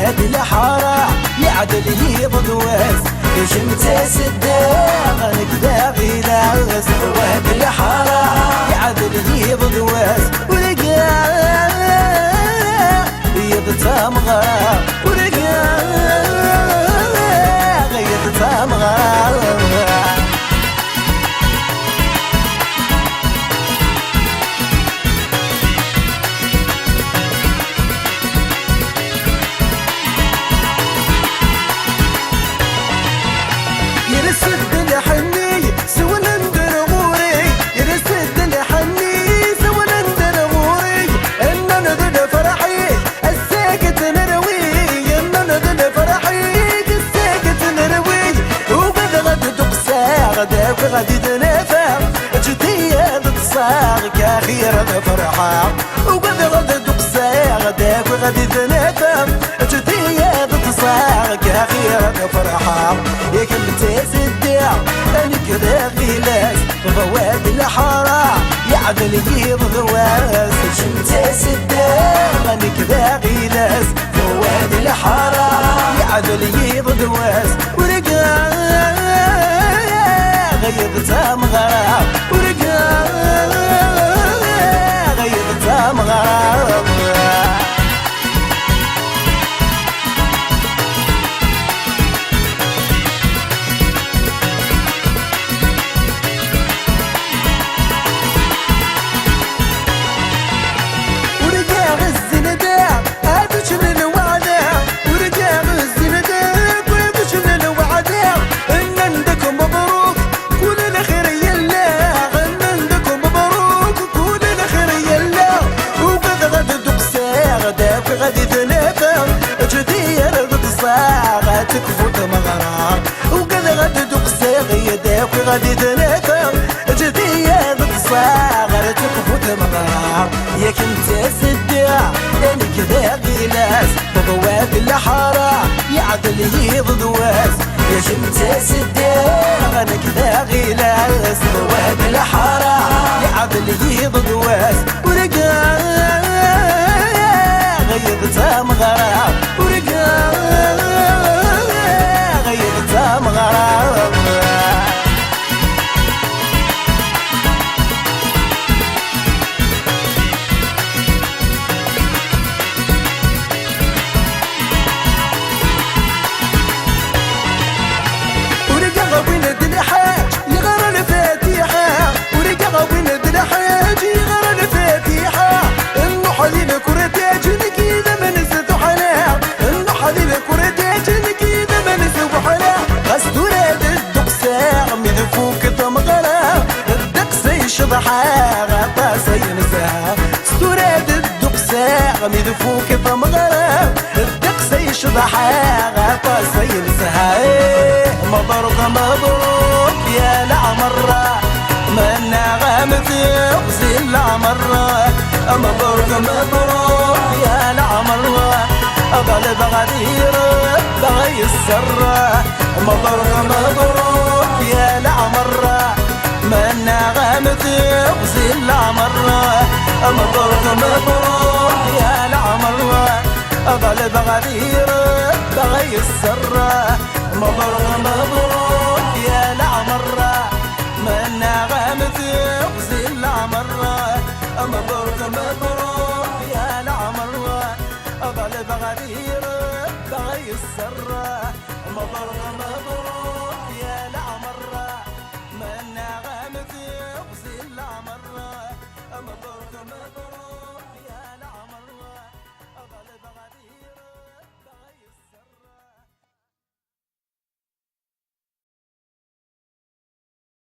فواد الحارة يعدل يضواس شمت سداغ نكذا غلاس فواد الحارة يعدل يضواس ولقى يضتمغى ولقى يضتمغى يرسد الحني سوى لندن غوري يرسد الحني سوى لندن غوري ان انا ذل فرحي الساكت نروي ان انا ذل فرحي الساكت نروي وقد غد تقسى غداك غادي تنافع جدية تصاغ كاخير فرحة وقد غد تقسى غداك غادي تنافع جدية تصاغ كاخير فرحة يا كم أنا كذا غلاس فواد الحارة يعدل يضواس شمت سداغ أنا كذا غلاس فواد الحارة يعدل يضواس ورقا غيظ تامغرا ورقا غيظ تامغرا غادي تنافع جدير بتصاغ تكفوت مغرى وقد غادي تقسى غيداك غادي تنافع جدير بتصاغ تكفوت مغرى يا كنت سدع انا كذا غلاس فواد الحارة يعدل يضواس يا كنت سدع انا كذا غلاس فواد الحارة يعدل يضواس ورقا غيظ تامغرا ورقا غيظ تامغرا ورقا وين الحاج يغرى الفاتحة ورقا وين الحاج يغرى الفاتحة انه حليل كرتاج كذا ما نسيت حلا انه حليل كرتاج كذا ما نسيت حلا غستوراد الدقساع مدفوك تمغرا الدقسي شضحا غطاسي نساها ستوراد الدقساع مدفوك تمغرا الدقسي شضحا غطاسي نساها مبروك مبروك يا العمرة منا غامت يغزي العمرة مبروك مبروك يا العمرة غالب غدير بغي السرة مبروك مبروك يا العمرة منا غامت يغزي العمرة مبروك مبروك يا العمرة غالب غدير بغي السرة مبروك مبروك يا العمرة منا غامت يغزي العمرة مبروك مبروك يا العمرة غالب غدير بغي السرة مبروك مبروك يا العمرة منا غامت يغزي العمرة مبروك مبروك